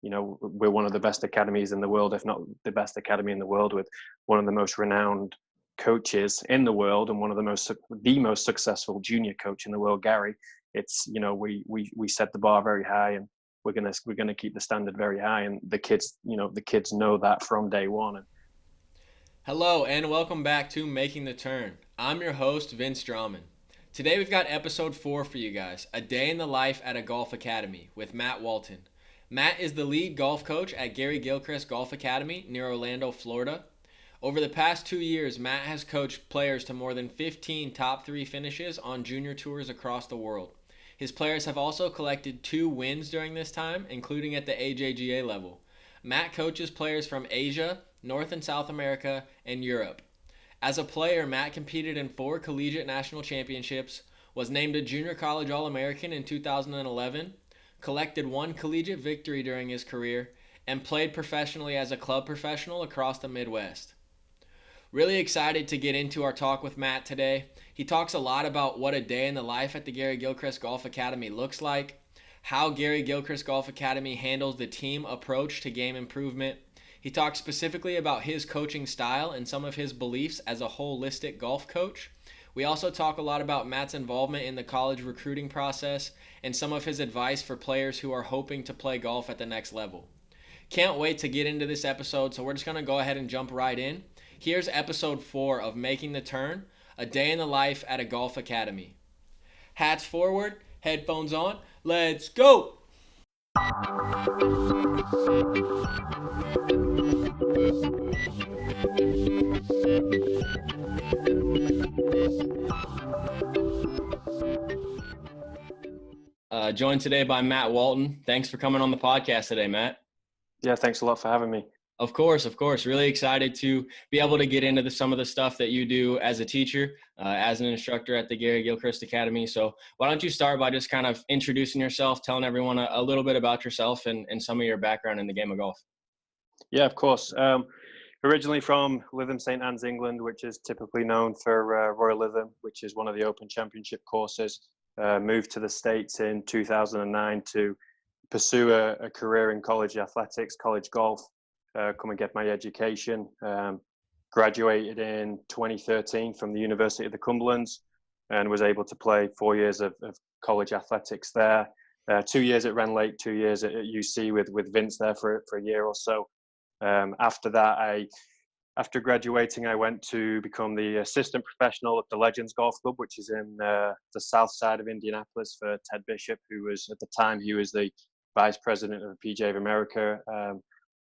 we're one of the best academies in the world, if not the best academy in the world, with one of the most renowned coaches in the world and one of the most successful junior coach in the world, Gary. It's, we set the bar very high, and we're gonna keep the standard very high, and the kids know that from day one. Hello and welcome back to Making the Turn. I'm your host, Vince Drahman. Today we've got episode 4 for you guys, A Day in the Life at a Golf Academy with Matt Walton. Matt is the lead golf coach at Gary Gilchrist Golf Academy near Orlando, Florida. Over the past 2 years, Matt has coached players to more than 15 top 3 finishes on junior tours across the world. His players have also collected 2 wins during this time, including at the GGGA level. Matt coaches players from Asia, North and South America, and Europe. As a player, Matt competed in 4 collegiate national championships, was named a junior college All-American in 2011, collected 1 collegiate victory during his career, and played professionally as a club professional across the Midwest. Really excited to get into our talk with Matt today. He talks a lot about what a day in the life at the Gary Gilchrist Golf Academy looks like, how Gary Gilchrist Golf Academy handles the team approach to game improvement. He talks specifically about his coaching style and some of his beliefs as a holistic golf coach. We also talk a lot about Matt's involvement in the college recruiting process and some of his advice for players who are hoping to play golf at the next level. Can't wait to get into this episode, so we're just going to go ahead and jump right in. Here's episode 4 of Making the Turn, A Day in the Life at a Golf Academy. Hats forward, headphones on, let's go! Joined today by Matt Walton. Thanks for coming on the podcast today, Matt. Yeah, thanks a lot for having me. Of course. Really excited to be able to get into some of the stuff that you do as a teacher, as an instructor at the Gary Gilchrist Academy. So why don't you start by just kind of introducing yourself, telling everyone a little bit about yourself and some of your background in the game of golf. Yeah, of course. Originally from Lytham St Anne's, England, which is typically known for Royal Lytham, which is one of the Open Championship courses. Moved to the States in 2009 to pursue a career in college athletics, college golf. Come and get my education. Graduated in 2013 from the University of the Cumberlands and was able to play 4 years of college athletics there. 2 years at Wren Lake, 2 years at UC with Vince there for a year or so. After that, after graduating, I went to become the assistant professional at the Legends Golf Club, which is in the south side of Indianapolis, for Ted Bishop, who was at the time he was the vice president of the PGA of America.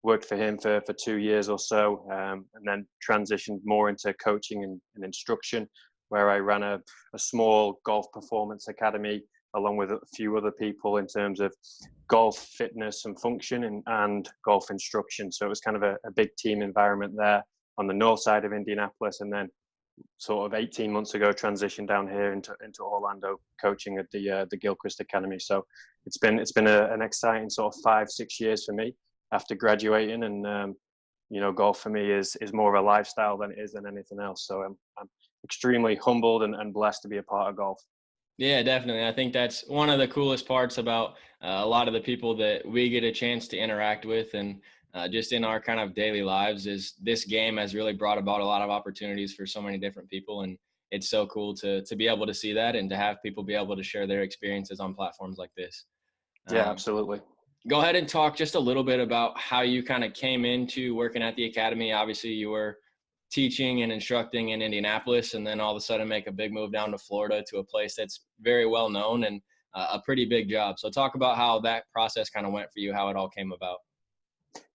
Worked for him for 2 years or so, and then transitioned more into coaching and instruction, where I ran a small golf performance academy along with a few other people in terms of golf fitness and function and golf instruction. So it was kind of a big team environment there on the north side of Indianapolis, and then sort of 18 months ago transitioned down here into Orlando, coaching at the Gilchrist Academy. So it's been an exciting sort of 5-6 years for me after graduating, and golf for me is more of a lifestyle than it is than anything else. So I'm extremely humbled and blessed to be a part of golf. Yeah, definitely. I think that's one of the coolest parts about a lot of the people that we get a chance to interact with and just in our kind of daily lives is this game has really brought about a lot of opportunities for so many different people. And it's so cool to be able to see that and to have people be able to share their experiences on platforms like this. Yeah, absolutely. Go ahead and talk just a little bit about how you kind of came into working at the academy. Obviously, you were teaching and instructing in Indianapolis, and then all of a sudden make a big move down to Florida to a place that's very well known and a pretty big job. So talk about how that process kind of went for you, how it all came about.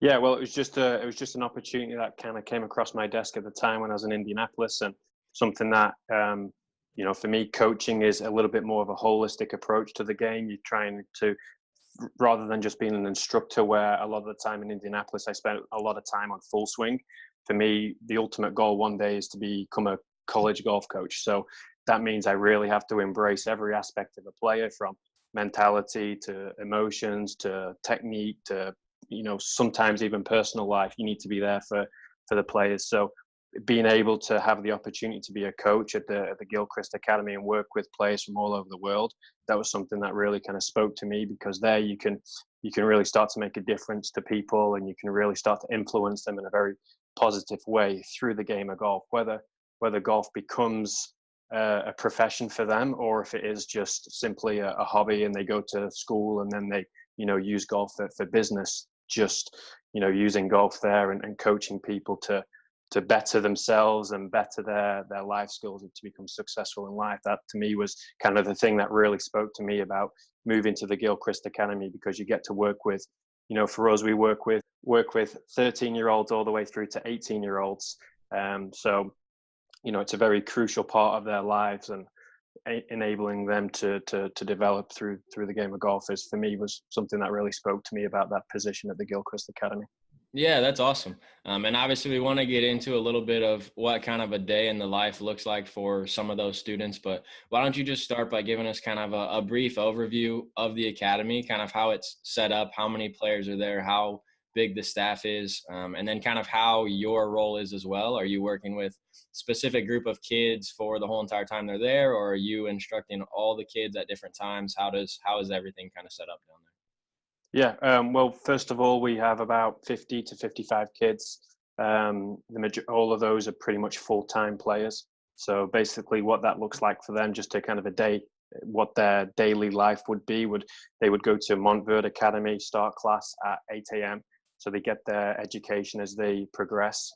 Yeah, well, it was just an opportunity that kind of came across my desk at the time when I was in Indianapolis, and something that for me, coaching is a little bit more of a holistic approach to the game. You're trying to, rather than just being an instructor, where a lot of the time in Indianapolis I spent a lot of time on full swing. For me, the ultimate goal one day is to become a college golf coach. So that means I really have to embrace every aspect of a player, from mentality to emotions to technique to sometimes even personal life. You need to be there for the players. So being able to have the opportunity to be a coach at the Gilchrist Academy and work with players from all over the world, that was something that really kind of spoke to me, because there you can you can really start to make a difference to people, and you can really start to influence them in a very positive way through the game of golf, whether golf becomes a profession for them, or if it is just simply a hobby and they go to school and then they, use golf for business, just, using golf there and coaching people to better themselves and better their life skills and to become successful in life. That to me was kind of the thing that really spoke to me about moving to the Gilchrist Academy, because you get to work with, for us, we work with 13-year-olds all the way through to 18-year-olds. So, it's a very crucial part of their lives, and enabling them to develop through the game of golf is, for me, was something that really spoke to me about that position at the Gilchrist Academy. Yeah, that's awesome. And obviously we want to get into a little bit of what kind of a day in the life looks like for some of those students, but why don't you just start by giving us kind of a brief overview of the academy, kind of how it's set up, how many players are there, how big the staff is, and then kind of how your role is as well. Are you working with specific group of kids for the whole entire time they're there, or are you instructing all the kids at different times? How is everything kind of set up down there? Yeah, well, first of all, we have about 50 to 55 kids. All of those are pretty much full-time players. So basically what that looks like for them, just to kind of what their daily life would be, they would go to Montford Academy, start class at 8 a.m. So they get their education as they progress.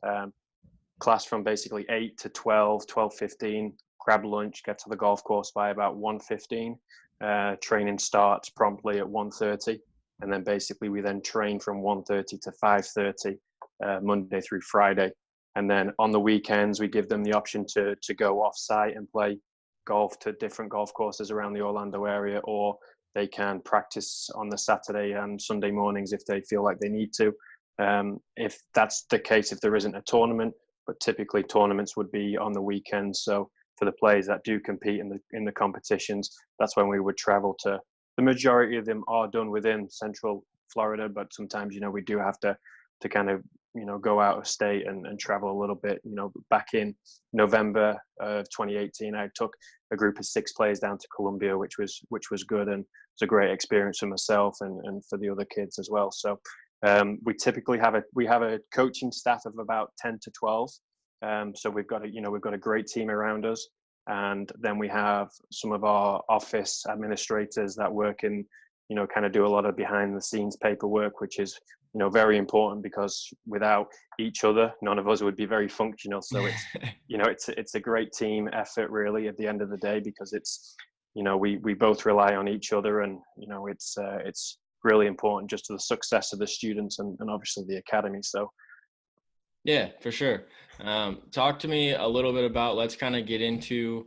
Class from basically 8 to 12:15, grab lunch, get to the golf course by about 1:15. Training starts promptly at 1:30. And then basically we then train from 1:30 to 5:30, Monday through Friday. And then on the weekends, we give them the option to go off site and play golf to different golf courses around the Orlando area, or they can practice on the Saturday and Sunday mornings if they feel like they need to. If that's the case, if there isn't a tournament, but typically tournaments would be on the weekends. So for the players that do compete in the competitions, that's when we would travel to. The majority of them are done within Central Florida, but sometimes, we do have to kind of, go out of state and travel a little bit. Back in November of 2018, I took a group of 6 players down to Colombia, which was good, and it's a great experience for myself and for the other kids as well. So we typically have a coaching staff of about 10 to 12. So we've got a great team around us. And then we have some of our office administrators that work in, kind of do a lot of behind the scenes paperwork, which is, very important, because without each other, none of us would be very functional. So it's, it's a great team effort really at the end of the day, because it's, we both rely on each other, and, it's really important just to the success of the students and obviously the academy. So. Yeah, for sure. Talk to me a little bit about, let's kind of get into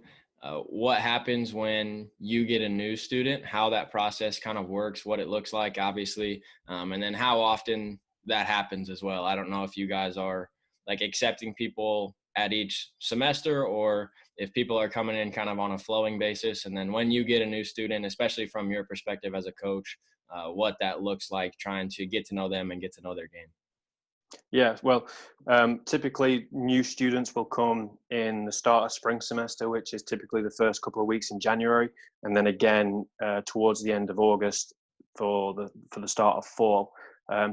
what happens when you get a new student, how that process kind of works, what it looks like, obviously, and then how often that happens as well. I don't know if you guys are like accepting people at each semester, or if people are coming in kind of on a flowing basis. And then when you get a new student, especially from your perspective as a coach, what that looks like, trying to get to know them and get to know their game. Yeah, well, typically new students will come in the start of spring semester, which is typically the first couple of weeks in January, and then again towards the end of August for the start of fall.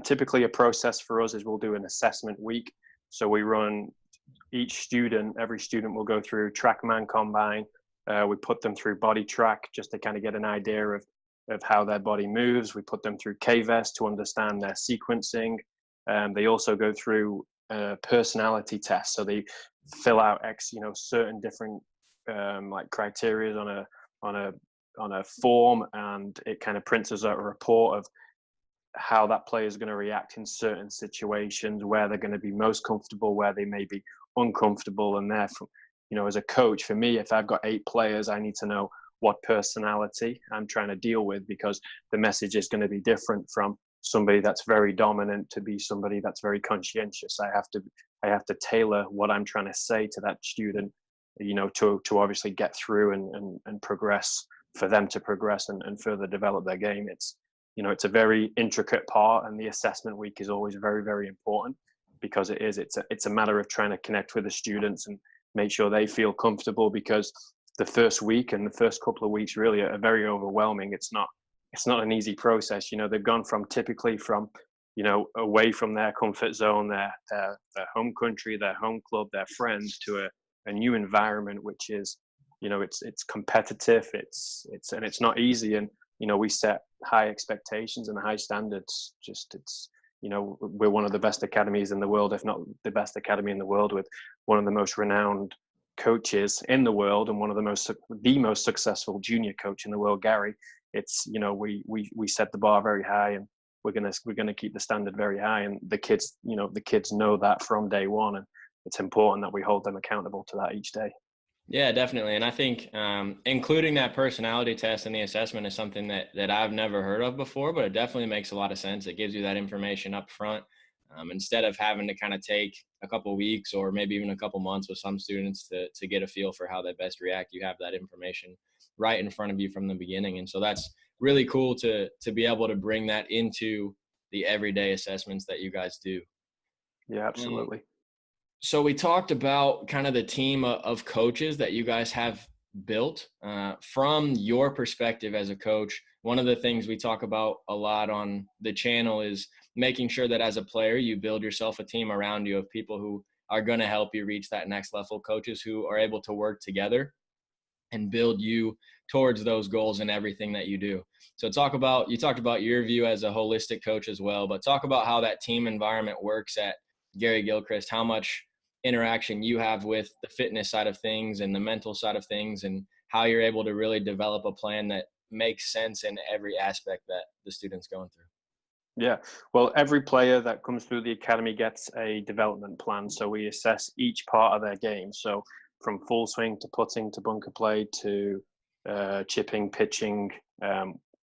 Typically a process for us is we'll do an assessment week. So we run every student will go through Drahman combine. We put them through body track just to kind of get an idea of how their body moves. We put them through K-Vest to understand their sequencing. They also go through personality tests, so they fill out certain different like criteria on a form, and it kind of prints us out a report of how that player is going to react in certain situations, where they're going to be most comfortable, where they may be uncomfortable, and therefore, as a coach, for me, if I've got 8 players, I need to know what personality I'm trying to deal with, because the message is going to be different from somebody that's very dominant to be somebody that's very conscientious. I have to tailor what I'm trying to say to that student, to obviously get through and progress, for them to progress and further develop their game. It's a very intricate part, and the assessment week is always very, very important, because it's a matter of trying to connect with the students and make sure they feel comfortable, because the first week and the first couple of weeks really are very overwhelming. It's not it's not an easy process. They've gone typically from, away from their comfort zone, their home country, their home club, their friends, to a new environment, which is, it's competitive, and it's not easy. And, we set high expectations and high standards. We're one of the best academies in the world, if not the best academy in the world, with one of the most renowned coaches in the world and one of the most successful junior coach in the world, Gary. It's, we set the bar very high, and we're gonna keep the standard very high. And the kids know that from day one, and it's important that we hold them accountable to that each day. Yeah, definitely. And I think including that personality test in the assessment is something that I've never heard of before, but it definitely makes a lot of sense. It gives you that information up front, instead of having to kind of take a couple of weeks or maybe even a couple months with some students to get a feel for how they best react. You have that information right in front of you from the beginning. And so that's really cool to be able to bring that into the everyday assessments that you guys do. Yeah, absolutely. So we talked about kind of the team of coaches that you guys have built. From your perspective as a coach, one of the things we talk about a lot on the channel is making sure that as a player, you build yourself a team around you of people who are going to help you reach that next level, coaches who are able to work together and build you towards those goals in everything that you do. So you talked about your view as a holistic coach as well, but talk about how that team environment works at Gary Gilchrist, how much interaction you have with the fitness side of things and the mental side of things, and how you're able to really develop a plan that makes sense in every aspect that the student's going through. Yeah, well, every player that comes through the academy gets a development plan. So we assess each part of their game. So from full swing to putting to bunker play to chipping, pitching.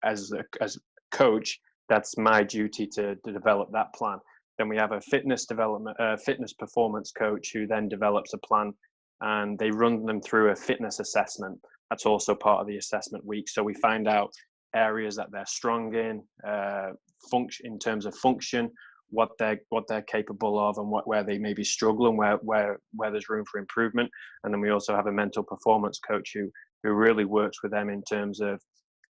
As a coach, that's my duty to develop that plan. Then we have a fitness performance coach who then develops a plan, and they run them through a fitness assessment. That's also part of the assessment week. So we find out areas that they're strong in, function in terms of function, what they're capable of, and where they maybe struggle, and where there's room for improvement. And then we also have a mental performance coach who really works with them in terms of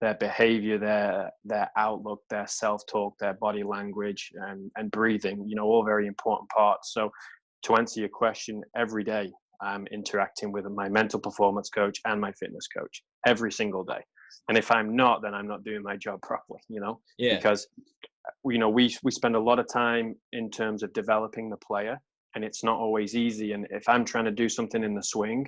their behavior, their outlook, their self-talk, their body language, and breathing, all very important parts. So to answer your question, every day I'm interacting with my mental performance coach and my fitness coach every single day. And if I'm not, then I'm not doing my job properly, Yeah. Because, we spend a lot of time in terms of developing the player, and it's not always easy. And if I'm trying to do something in the swing,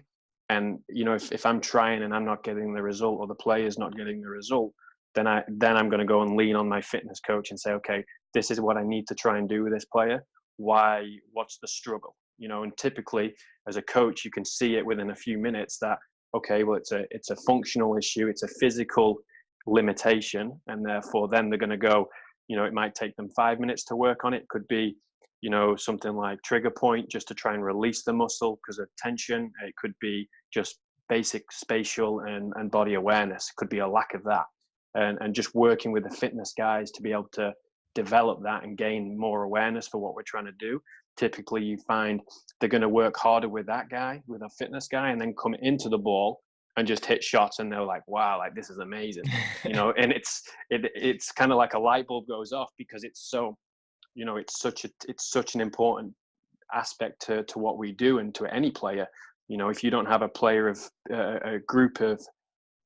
and if I'm trying and I'm not getting the result, or the player's not getting the result, then I'm going to go and lean on my fitness coach and say, okay, this is what I need to try and do with this player. What's the struggle? And typically as a coach, you can see it within a few minutes that, okay, well, it's a functional issue, it's a physical limitation, and therefore then they're going to go, it might take them 5 minutes to work on it. It could be something like trigger point, just to try and release the muscle because of tension. It could be just basic spatial and body awareness. It could be a lack of that. And just working with the fitness guys to be able to develop that and gain more awareness for what we're trying to do. Typically you find they're going to work harder with that guy, with a fitness guy, and then come into the ball and just hit shots, and they're like, wow, like this is amazing. And it's kind of like a light bulb goes off, because it's so, it's such an important aspect to what we do and to any player. If you don't have a player of a group of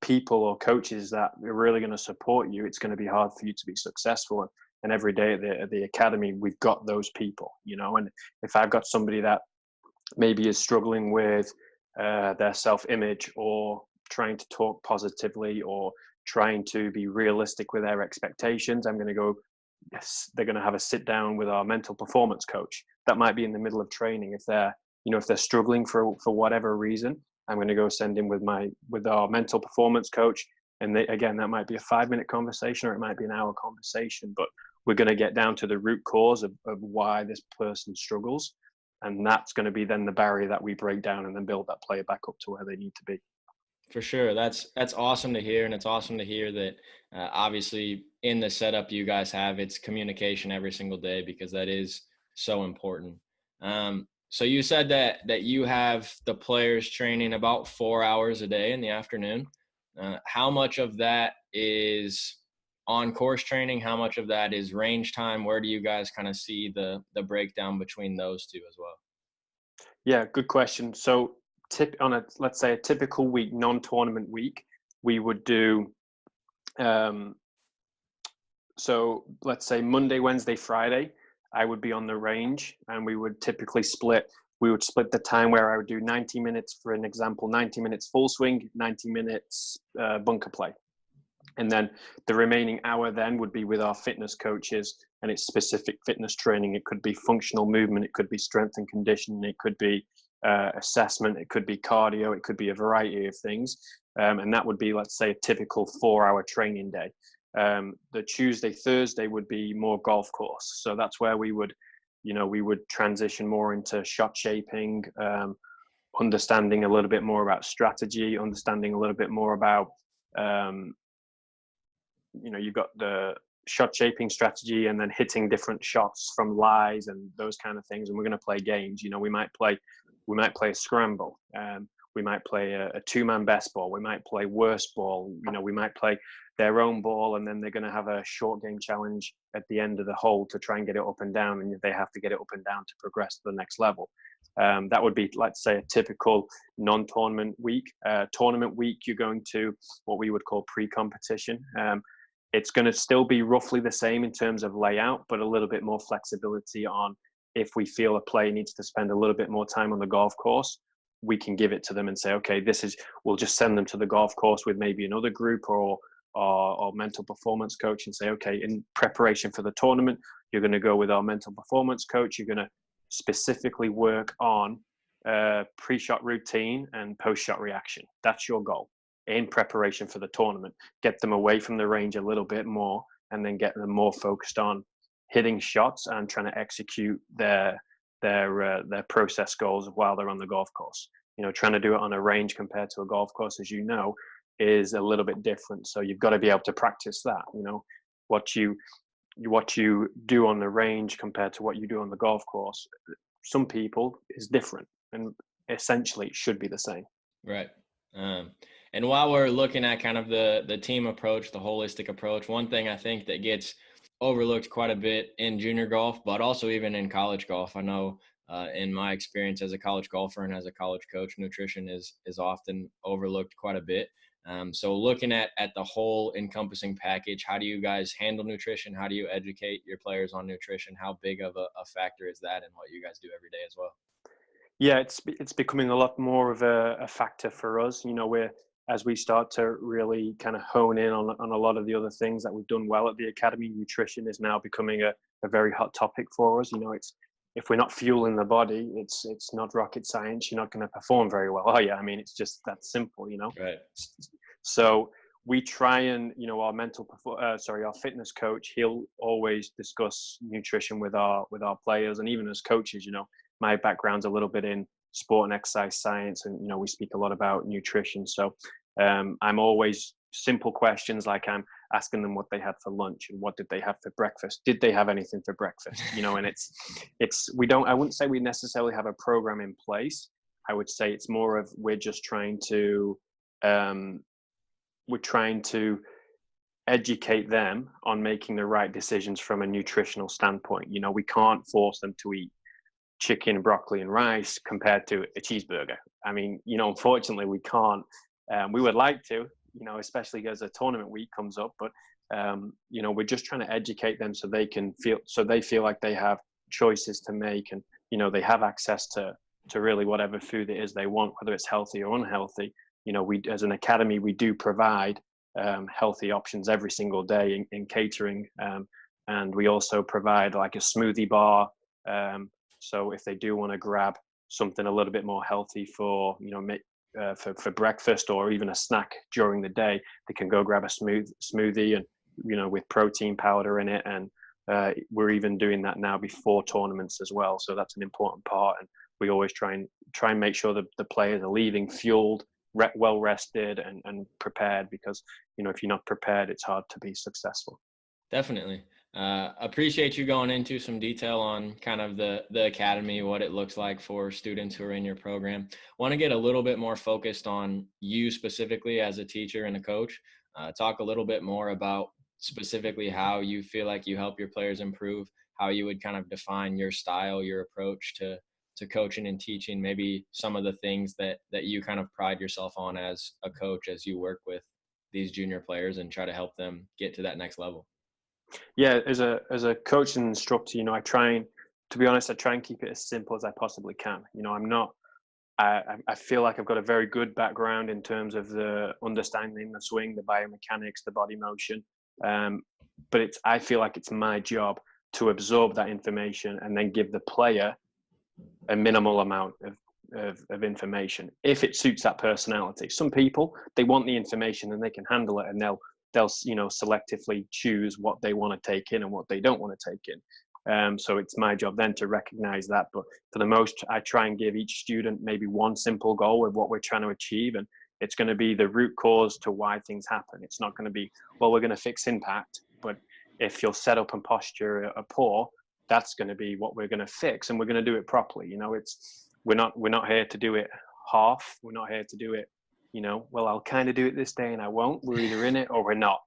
people or coaches that are really going to support you, it's going to be hard for you to be successful. And every day at the academy, we've got those people, and if I've got somebody that maybe is struggling with their self-image, or trying to talk positively, or trying to be realistic with their expectations, I'm going to go, yes, they're going to have a sit down with our mental performance coach. That might be in the middle of training. If they're struggling for whatever reason, I'm going to go send in with our mental performance coach. And again, that might be a 5-minute conversation, or it might be an hour conversation, but we're going to get down to the root cause of why this person struggles. And that's going to be then the barrier that we break down, and then build that player back up to where they need to be. For sure. That's awesome to hear. And it's awesome to hear that obviously in the setup you guys have, it's communication every single day, because that is so important. So you said that you have the players training about 4 hours a day in the afternoon. How much of that is on course training? How much of that is range time? Where do you guys kind of see the breakdown between those two as well? Yeah, good question. So let's say a typical week, non-tournament week, we would do, um, so let's say Monday, Wednesday, Friday, I would be on the range, and we would split the time where I would do 90 minutes, for an example, 90 minutes full swing, 90 minutes bunker play. And then the remaining hour then would be with our fitness coaches, and it's specific fitness training. It could be functional movement, it could be strength and conditioning, it could be assessment, it could be cardio, it could be a variety of things. And that would be, let's say, a typical 4-hour training day. The Tuesday, Thursday would be more golf course. So that's where we would transition more into shot shaping, understanding a little bit more about strategy, understanding a little bit more about, you've got the shot shaping strategy, and then hitting different shots from lies and those kind of things. And we're going to play games. We might play a scramble. We might play a two-man best ball. We might play worst ball. We might play their own ball, and then they're going to have a short game challenge at the end of the hole to try and get it up and down, and they have to get it up and down to progress to the next level. That would be, let's say, a typical non-tournament week. Tournament week, you're going to what we would call pre-competition. It's going to still be roughly the same in terms of layout, but a little bit more flexibility on, if we feel a player needs to spend a little bit more time on the golf course, we can give it to them and say, okay, we'll just send them to the golf course with maybe another group or mental performance coach, and say, okay, in preparation for the tournament, you're going to go with our mental performance coach. You're going to specifically work on pre-shot routine and post-shot reaction. That's your goal in preparation for the tournament. Get them away from the range a little bit more, and then get them more focused on hitting shots and trying to execute their process goals while they're on the golf course. Trying to do it on a range compared to a golf course, as you know, is a little bit different. So you've got to be able to practice that. What you do on the range compared to what you do on the golf course, some people is different, and essentially it should be the same. Right. And while we're looking at kind of the team approach, the holistic approach, one thing I think that gets overlooked quite a bit in junior golf, but also even in college golf, I know in my experience as a college golfer and as a college coach, nutrition is often overlooked quite a bit. So looking at the whole encompassing package, how do you guys handle nutrition? How do you educate your players on nutrition? How big of a factor is that in what you guys do every day as well? Yeah, it's becoming a lot more of a factor for us. As we start to really kind of hone in on a lot of the other things that we've done well at the academy, nutrition is now becoming a very hot topic for us. If we're not fueling the body, it's not rocket science. You're not going to perform very well, are you? I mean, it's just that simple, Right. So we try and, our fitness coach, he'll always discuss nutrition with our players, and even as coaches, my background's a little bit in sport and exercise science, and we speak a lot about nutrition. So I'm always simple questions, like I'm asking them what they had for lunch and what did they have for breakfast. Did they have anything for breakfast? And I wouldn't say we necessarily have a program in place. I would say it's more of, we're trying to educate them on making the right decisions from a nutritional standpoint. We can't force them to eat chicken, broccoli, and rice compared to a cheeseburger. I mean, unfortunately we can't. We would like to, especially as a tournament week comes up, but we're just trying to educate them so they feel like they have choices to make, and they have access to really whatever food it is they want, whether it's healthy or unhealthy. We, as an academy, we do provide healthy options every single day in catering, and we also provide like a smoothie bar. So if they do want to grab something a little bit more healthy for breakfast, or even a snack during the day, they can go grab a smoothie and with protein powder in it. And we're even doing that now before tournaments as well. So that's an important part. And we always try and make sure that the players are leaving fueled, well rested, and prepared, because if you're not prepared, it's hard to be successful. Definitely. Appreciate you going into some detail on kind of the academy, what it looks like for students who are in your program. Want to get a little bit more focused on you specifically as a teacher and a coach. Talk a little bit more about specifically how you feel like you help your players improve, how you would kind of define your style, your approach to coaching and teaching, maybe some of the things that you kind of pride yourself on as a coach as you work with these junior players and try to help them get to that next level. Yeah, as a coach and instructor, to be honest, I try and keep it as simple as I possibly can. I'm not. I feel like I've got a very good background in terms of the understanding the swing, the biomechanics, the body motion. But I feel like it's my job to absorb that information and then give the player a minimal amount of information if it suits that personality. Some people, they want the information and they can handle it, and they'll selectively choose what they want to take in and what they don't want to take in. So it's my job then to recognize that. But for the most, I try and give each student maybe one simple goal of what we're trying to achieve, and it's going to be the root cause to why things happen. It's not going to be, well, we're going to fix impact, but if your setup and posture are poor, that's going to be what we're going to fix, and we're going to do it properly. We're not here to do it half. We're not here to do it, well, I'll kind of do it this day and I won't. We're either in it or we're not.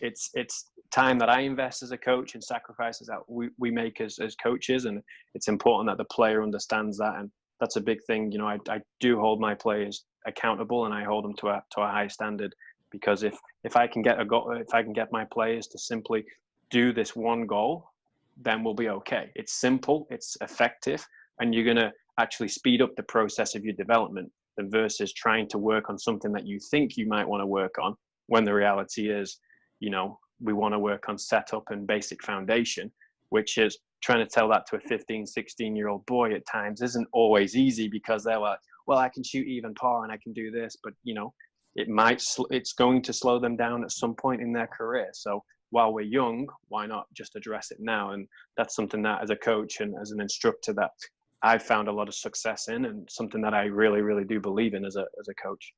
It's time that I invest as a coach and sacrifices that we make as coaches, and it's important that the player understands that, and that's a big thing. I do hold my players accountable, and I hold them to a high standard, because if I can get my players to simply do this one goal, then we'll be okay. It's simple, it's effective, and you're going to actually speed up the process of your development versus trying to work on something that you think you might want to work on, when the reality is, we want to work on setup and basic foundation, which is trying to tell that to a 15, 16-year-old boy at times isn't always easy, because they're like, well, I can shoot even par and I can do this, but it's going to slow them down at some point in their career. So while we're young, why not just address it now? And that's something that, as a coach and as an instructor, that I've found a lot of success in, and something that I really, really do believe in as a coach.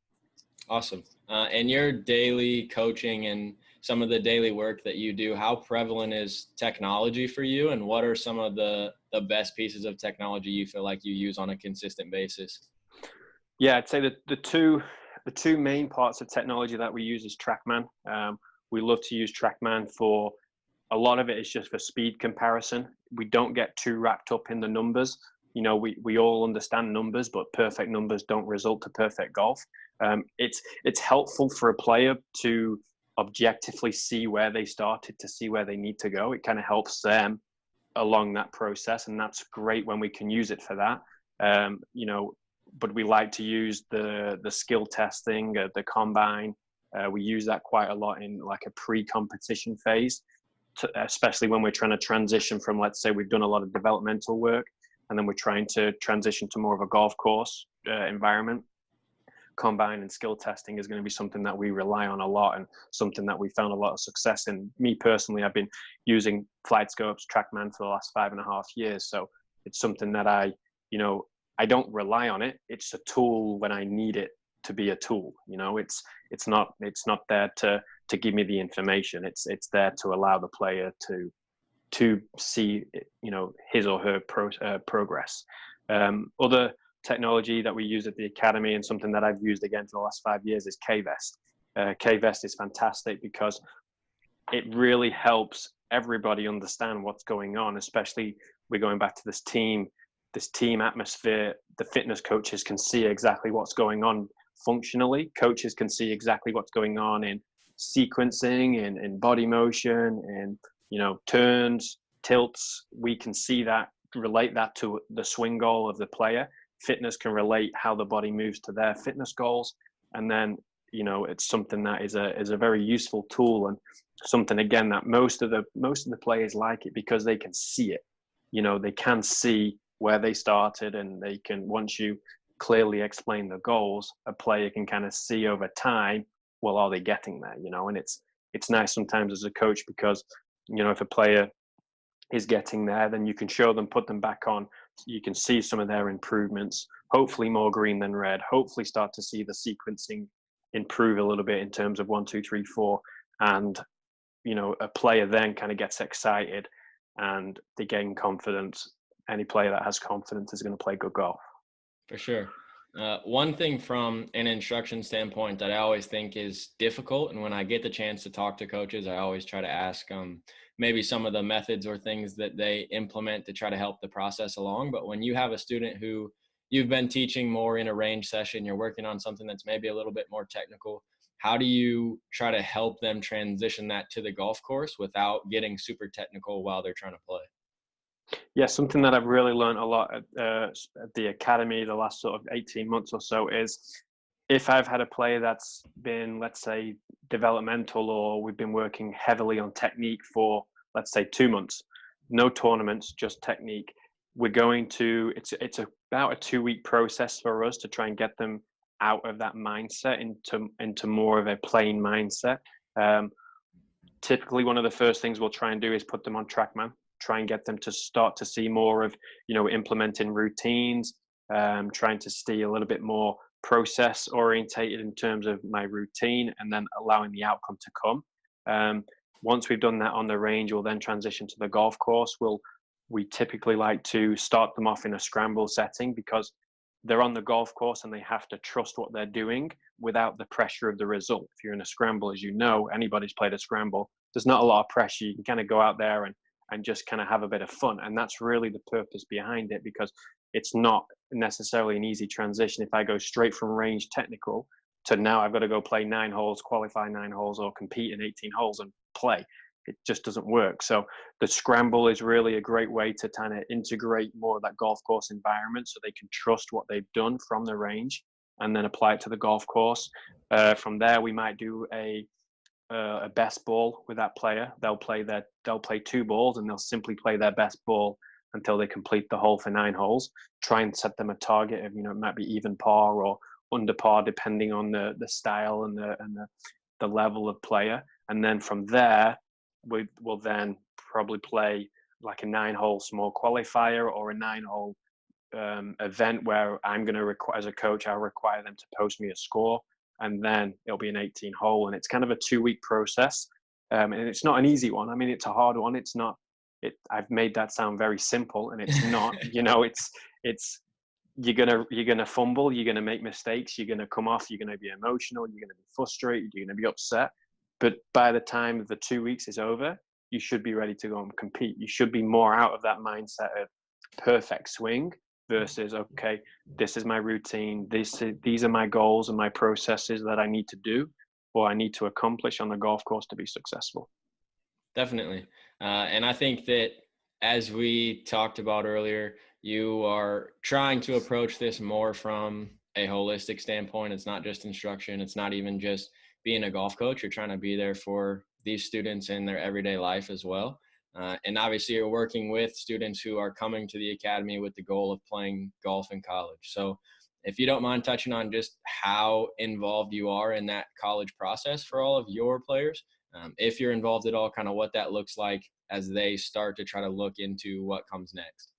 Awesome. And your daily coaching and some of the daily work that you do, how prevalent is technology for you, and what are some of the best pieces of technology you feel like you use on a consistent basis? Yeah, I'd say that the two main parts of technology that we use is Drahman. We love to use Drahman for a lot of it is just for speed comparison. We don't get too wrapped up in the numbers. We all understand numbers, but perfect numbers don't result to perfect golf. It's helpful for a player to objectively see where they started, to see where they need to go. It kind of helps them along that process, and that's great when we can use it for that. But we like to use the skill testing, the combine. We use that quite a lot in like a pre-competition phase, especially when we're trying to transition from, let's say we've done a lot of developmental work, and then we're trying to transition to more of a golf course environment. Combine and skill testing is going to be something that we rely on a lot, and something that we found a lot of success in. Me personally, I've been using Flight Scopes, Drahman for the last 5.5 years. So it's something that I don't rely on it. It's a tool when I need it to be a tool. It's not there to give me the information. It's there to allow the player to see his or her progress. Other technology that we use at the academy, and something that I've used again for the last 5 years, is KVest. KVest is fantastic because it really helps everybody understand what's going on, especially we're going back to this team atmosphere. The fitness coaches can see exactly what's going on functionally. Coaches can see exactly what's going on in sequencing, in body motion, and turns, tilts. We can see that, relate that to the swing goal of the player. Fitness can relate how the body moves to their fitness goals, and then it's something that is a very useful tool, and something again that most of the players like it because they can see it. They can see where they started, and they can, once you clearly explain the goals, a player can kind of see over time, well, are they getting there? And it's nice sometimes as a coach, because if a player is getting there, then you can show them, put them back on. You can see some of their improvements, hopefully more green than red, hopefully start to see the sequencing improve a little bit in terms of 1, 2, 3, 4. And, a player then kind of gets excited and they gain confidence. Any player that has confidence is going to play good golf. For sure. One thing from an instruction standpoint that I always think is difficult, and when I get the chance to talk to coaches, I always try to ask maybe some of the methods or things that they implement to try to help the process along. But when you have a student who you've been teaching more in a range session, you're working on something that's maybe a little bit more technical, how do you try to help them transition that to the golf course without getting super technical while they're trying to play? Yeah, something that I've really learned a lot at the academy the last sort of 18 months or so is if I've had a player that's been, let's say, developmental, or we've been working heavily on technique for, let's say, 2 months, no tournaments, just technique. We're going to, it's about a 2 week process for us to try and get them out of that mindset into more of a playing mindset. Um, Typically one of the first things we'll try and do is put them on Drahman, try and get them to start to see more of, implementing routines, trying to stay a little bit more process orientated in terms of my routine, and then allowing the outcome to come. Once we've done that on the range, we'll then transition to the golf course. We typically like to start them off in a scramble setting, because they're on the golf course and they have to trust what they're doing without the pressure of the result. If you're in a scramble, as you know, anybody's played a scramble, there's not a lot of pressure. You can kind of go out there and just kind of have a bit of fun. And that's really the purpose behind it, because it's not necessarily an easy transition. If I go straight from range technical to now I've got to go play 9 holes, qualify 9 holes, or compete in 18 holes and play, it just doesn't work. So the scramble is really a great way to kind of integrate more of that golf course environment, so they can trust what they've done from the range and then apply it to the golf course. From there, we might do a best ball with that player. They'll play 2 balls and they'll simply play their best ball until they complete the hole for 9 holes. Try and set them a target of, it might be even par or under par, depending on the style and the level of player. And then from there, we will then probably play like a 9-hole small qualifier, or a 9-hole event where I'm going to require, as a coach, I'll require them to post me a score, and then it'll be an 18-hole. And it's kind of a 2 week process. And it's not an easy one. I mean, it's a hard one. It's not, I've made that sound very simple, and it's not, it's, you're gonna fumble, you're gonna make mistakes, you're gonna come off, you're gonna be emotional, you're gonna be frustrated, you're gonna be upset. But by the time the 2 weeks is over, you should be ready to go and compete. You should be more out of that mindset of perfect swing versus, okay, this is my routine, these are my goals and my processes that I need to do, or I need to accomplish on the golf course to be successful. Definitely. And I think that, as we talked about earlier, you are trying to approach this more from a holistic standpoint. It's not just instruction. It's not even just being a golf coach. You're trying to be there for these students in their everyday life as well. And obviously you're working with students who are coming to the academy with the goal of playing golf in college. So if you don't mind touching on just how involved you are in that college process for all of your players, if you're involved at all, kind of what that looks like as they start to try to look into what comes next.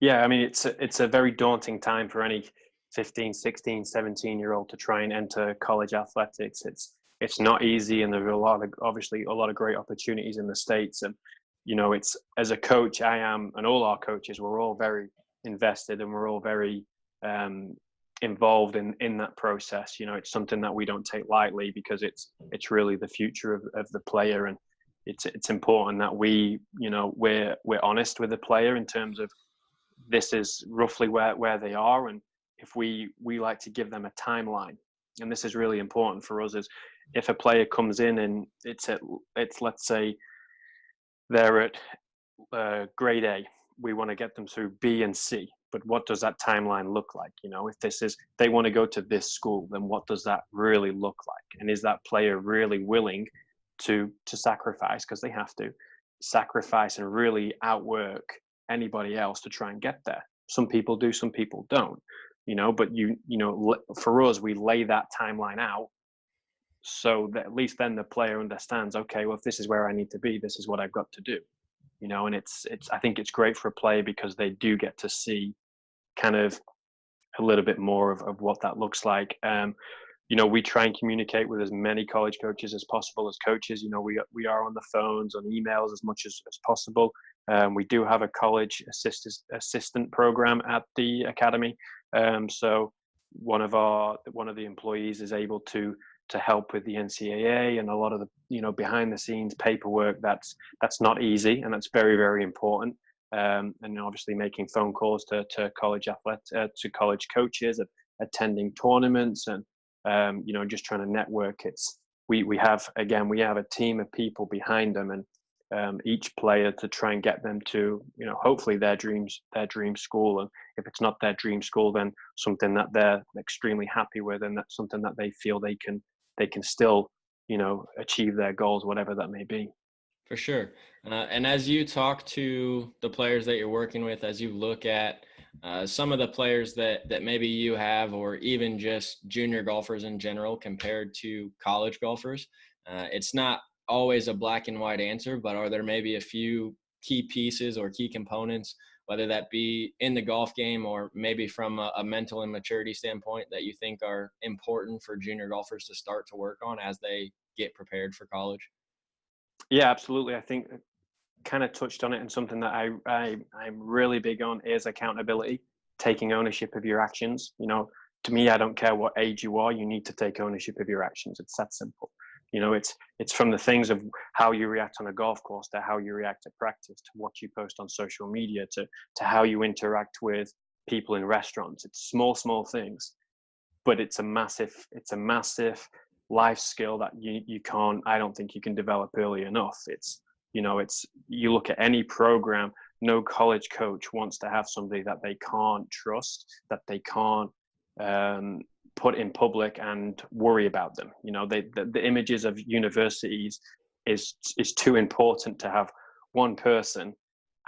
Yeah, I mean, it's a very daunting time for any 15, 16, 17-year-old to try and enter college athletics. It's not easy, and there's obviously a lot of great opportunities in the States. And it's, as a coach, I am, and all our coaches, we're all very invested, and we're all very involved in that process. It's something that we don't take lightly, because it's really the future of the player. And it's important that we're honest with the player in terms of, this is roughly where they are. And if we like to give them a timeline, and this is really important for us, is if a player comes in and it's let's say they're at grade A, we want to get them through B and C. But what does that timeline look like? If they want to go to this school, then what does that really look like? And is that player really willing to sacrifice, because they have to sacrifice and really outwork anybody else to try and get there? Some people do, some people don't, but for us, we lay that timeline out so that at least then the player understands, okay, well, if this is where I need to be, this is what I've got to do. And it's I think it's great for a player, because they do get to see kind of a little bit more of what that looks like. We try and communicate with as many college coaches as possible as coaches. We are on the phones, on emails as much as possible. We do have a college assistant program at the academy. So one of the employees is able to help with the NCAA and a lot of the behind the scenes paperwork. That's not easy, and that's very, very important. And obviously making phone calls to college to college coaches, attending tournaments, and just trying to network. We have a team of people behind them, and each player to try and get them to hopefully their dream school. And if it's not their dream school, then something that they're extremely happy with, and that's something that they feel they can still achieve their goals, whatever that may be. For sure. And as you talk to the players that you're working with, as you look at some of the players that maybe you have, or even just junior golfers in general compared to college golfers, it's not always a black and white answer, but are there maybe a few key pieces or key components, whether that be in the golf game or maybe from a mental and maturity standpoint, that you think are important for junior golfers to start to work on as they get prepared for college? Yeah, absolutely. I think kind of touched on it, and something that I'm really big on is accountability, taking ownership of your actions. To me, I don't care what age you are, you need to take ownership of your actions. It's that simple. It's from the things of how you react on a golf course, to how you react at practice, to what you post on social media, to how you interact with people in restaurants. It's small things, but it's a massive life skill that I don't think you can develop early enough. You look at any program, no college coach wants to have somebody that they can't trust, that they can't put in public and worry about them. The images of universities is too important to have one person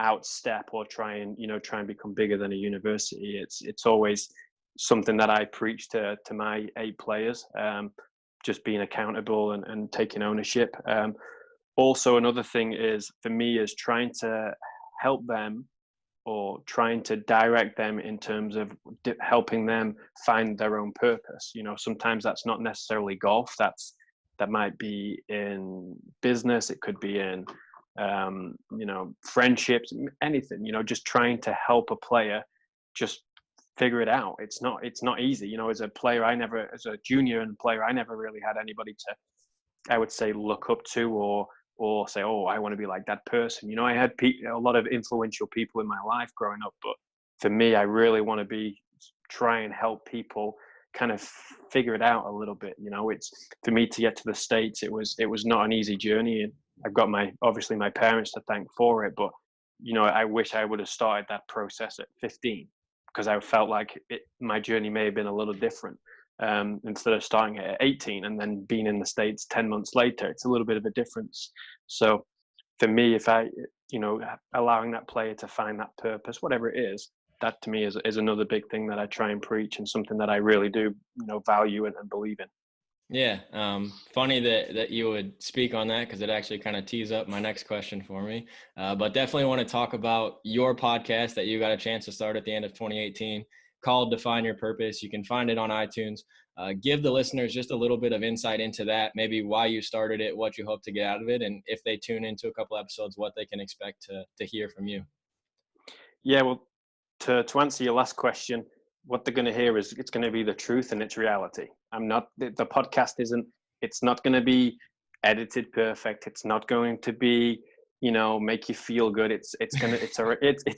outstep or try and become bigger than a university. It's always something that I preach to my 8 players, just being accountable and taking ownership. Also, another thing is for me is trying to help them, or trying to direct them in terms of helping them find their own purpose. Sometimes that's not necessarily golf. That might be in business. It could be in, friendships, anything. Just trying to help a player just figure it out. It's not easy. As a player, as a junior and player, I never really had anybody to, I would say, look up to, or say, oh, I want to be like that person. I had a lot of influential people in my life growing up, but for me, I really want to try and help people kind of figure it out a little bit. It's, for me to get to the States, it was not an easy journey, and I've got obviously my parents to thank for it, but I wish I would have started that process at 15, because I felt like my journey may have been a little different. Instead of starting at 18 and then being in the States 10 months later, it's a little bit of a difference. So for me, if allowing that player to find that purpose, whatever it is, that to me is another big thing that I try and preach, and something that I really do, value and believe in. Yeah. Funny that you would speak on that, because it actually kind of tees up my next question for me. But definitely want to talk about your podcast that you got a chance to start at the end of 2018, called Define Your Purpose. You can find it on iTunes. Give the listeners just a little bit of insight into that, maybe why you started it, what you hope to get out of it, and if they tune into a couple episodes, what they can expect to hear from you. Yeah, well, to answer your last question, what they're going to hear is it's going to be the truth and it's reality. The podcast it's not going to be edited perfect. It's not going to be, make you feel good. It's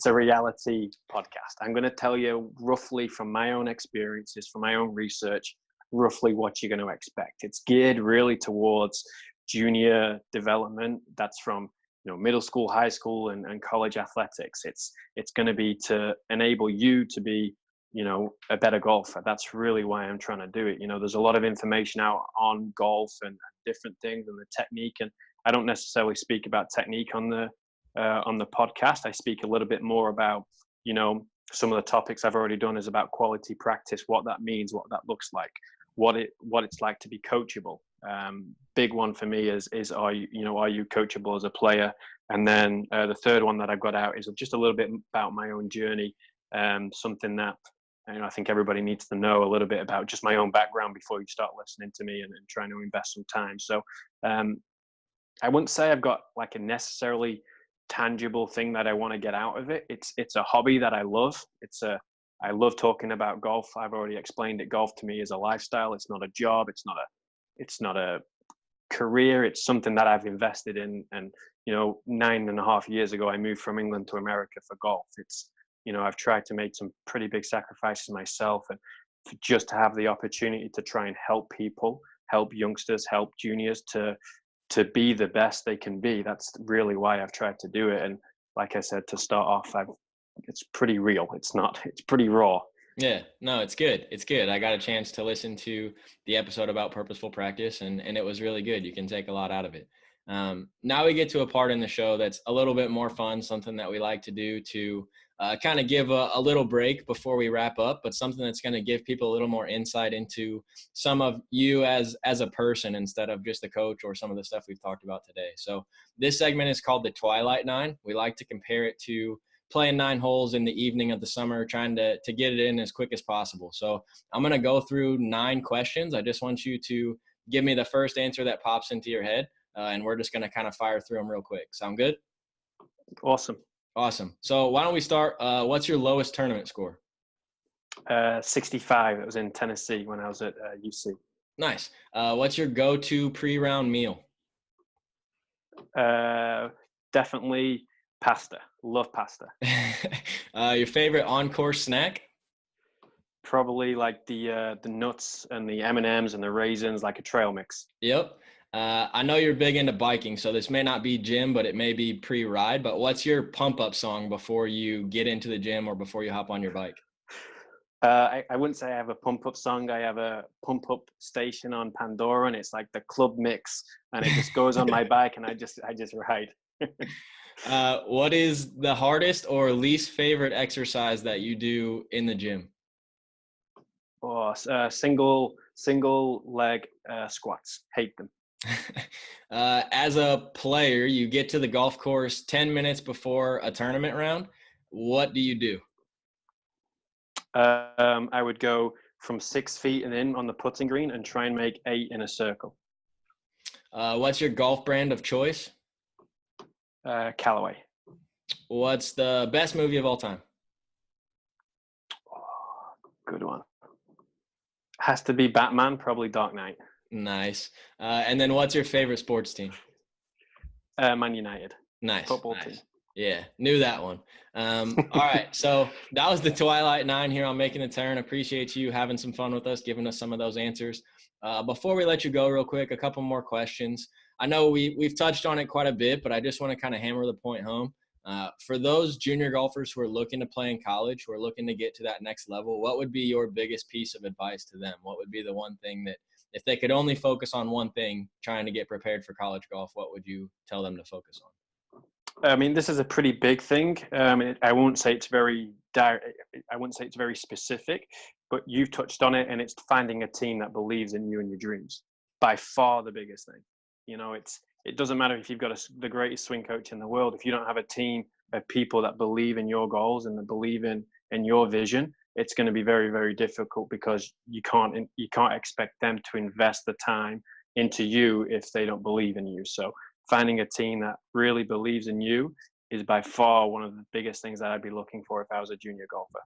a reality podcast. I'm going to tell you roughly from my own experiences, from my own research, roughly what you're going to expect. It's geared really towards junior development. That's from middle school, high school, and college athletics. It's going to be to enable you to be a better golfer. That's really why I'm trying to do it. There's a lot of information out on golf and different things and the technique, and I don't necessarily speak about technique on the podcast. I speak a little bit more about some of the topics I've already done is about quality practice, what that means, what that looks like, what it's like to be coachable. Big one for me is are you coachable as a player? And then the third one that I've got out is just a little bit about my own journey, something that I think everybody needs to know a little bit about, just my own background before you start listening to me and trying to invest some time. So I wouldn't say I've got like a necessarily tangible thing that I want to get out of it. It's a hobby that I love. I love talking about golf. I've already explained it. Golf to me is a lifestyle. It's not a job. It's not a career. It's something that I've invested in. And 9.5 years ago, I moved from England to America for golf. I've tried to make some pretty big sacrifices myself, and just to have the opportunity to try and help people, help youngsters, help juniors to be the best they can be. That's really why I've tried to do it. And like I said, to start off, it's pretty real. It's pretty raw. Yeah, no, it's good. It's good. I got a chance to listen to the episode about purposeful practice, and it was really good. You can take a lot out of it. Now we get to a part in the show that's a little bit more fun, something that we like to do to kind of give a little break before we wrap up, but something that's going to give people a little more insight into some of you as a person instead of just the coach or some of the stuff we've talked about today. So this segment is called the Twilight Nine. We like to compare it to playing 9 holes in the evening of the summer, trying to get it in as quick as possible. So I'm going to go through 9 questions. I just want you to give me the first answer that pops into your head, and we're just going to kind of fire through them real quick. Sound good? Awesome. So why don't we start? What's your lowest tournament score? 65. It was in Tennessee when I was at UC. Nice. What's your go-to pre-round meal? Definitely pasta. Love pasta. Your favorite on-course snack? Probably like the nuts and the M&Ms and the raisins, like a trail mix. Yep. I know you're big into biking, so this may not be gym, but it may be pre-ride. But what's your pump-up song before you get into the gym or before you hop on your bike? I wouldn't say I have a pump-up song. I have a pump-up station on Pandora, and it's like the club mix, and it just goes on my bike, and I just ride. What is the hardest or least favorite exercise that you do in the gym? Single leg squats. Hate them. As a player, you get to the golf course 10 minutes before a tournament round. What do you do? I would go from 6 feet and in on the putting green and try and make 8 in a circle. What's your golf brand of choice? Callaway. What's the best movie of all time? Oh, good one. Has to be Batman, probably Dark Knight. Nice. And then what's your favorite sports team? Man United. Nice. Football team. Yeah, knew that one. All right, so that was the Twilight Nine here on Making the Turn. Appreciate you having some fun with us, giving us some of those answers. Before we let you go real quick, a couple more questions. I know we've touched on it quite a bit, but I just want to kind of hammer the point home. For those junior golfers who are looking to play in college, who are looking to get to that next level, what would be your biggest piece of advice to them? What would be the one thing that if they could only focus on one thing trying to get prepared for college golf, what would you tell them to focus on? I mean, this is a pretty big thing. I won't say it's very specific, but you've touched on it, and it's finding a team that believes in you and your dreams. By far the biggest thing. It doesn't matter if you've got the greatest swing coach in the world. If you don't have a team of people that believe in your goals and that believe in your vision, it's going to be very, very difficult, because you can't expect them to invest the time into you if they don't believe in you. So finding a team that really believes in you is by far one of the biggest things that I'd be looking for if I was a junior golfer.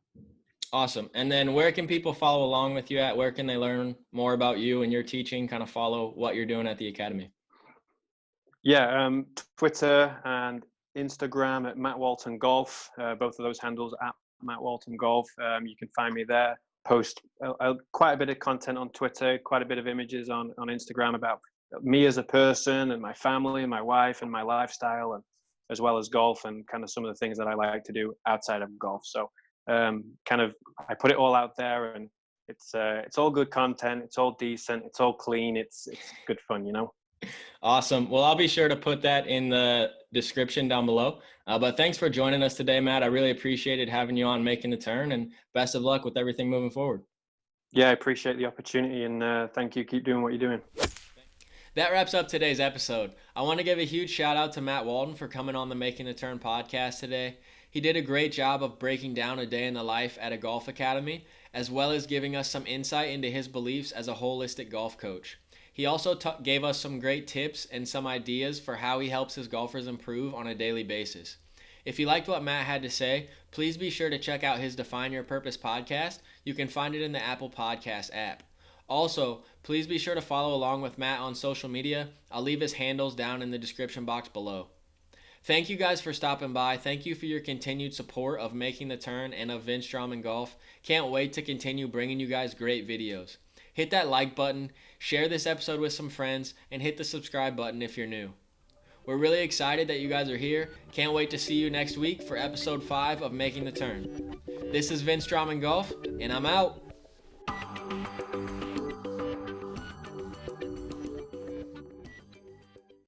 Awesome. And then where can people follow along with you at? Where can they learn more about you and your teaching, kind of follow what you're doing at the Academy? Yeah, Twitter and Instagram at Matt Walton Golf. Both of those handles at Matt Walton Golf. You can find me there. Post quite a bit of content on Twitter, quite a bit of images on Instagram about me as a person and my family and my wife and my lifestyle, and as well as golf and kind of some of the things that I like to do outside of golf. So I put it all out there, and it's all good content. It's all decent. It's all clean. It's good fun, Awesome. Well, I'll be sure to put that in the description down below. But thanks for joining us today, Matt. I really appreciated having you on Making the Turn, and best of luck with everything moving forward. Yeah, I appreciate the opportunity, and thank you. Keep doing what you're doing. That wraps up today's episode. I want to give a huge shout out to Matt Walton for coming on the Making the Turn podcast today. He did a great job of breaking down a day in the life at a golf academy, as well as giving us some insight into his beliefs as a holistic golf coach. He also gave us some great tips and some ideas for how he helps his golfers improve on a daily basis. If you liked what Matt had to say, please be sure to check out his Define Your Purpose podcast. You can find it in the Apple Podcast app. Also, please be sure to follow along with Matt on social media. I'll leave his handles down in the description box below. Thank you guys for stopping by. Thank you for your continued support of Making the Turn and of Vince Drahman Golf. Can't wait to continue bringing you guys great videos. Hit that like button, share this episode with some friends, and hit the subscribe button if you're new. We're really excited that you guys are here. Can't wait to see you next week for episode 5 of Making the Turn. This is Vince Drahman Golf, and I'm out.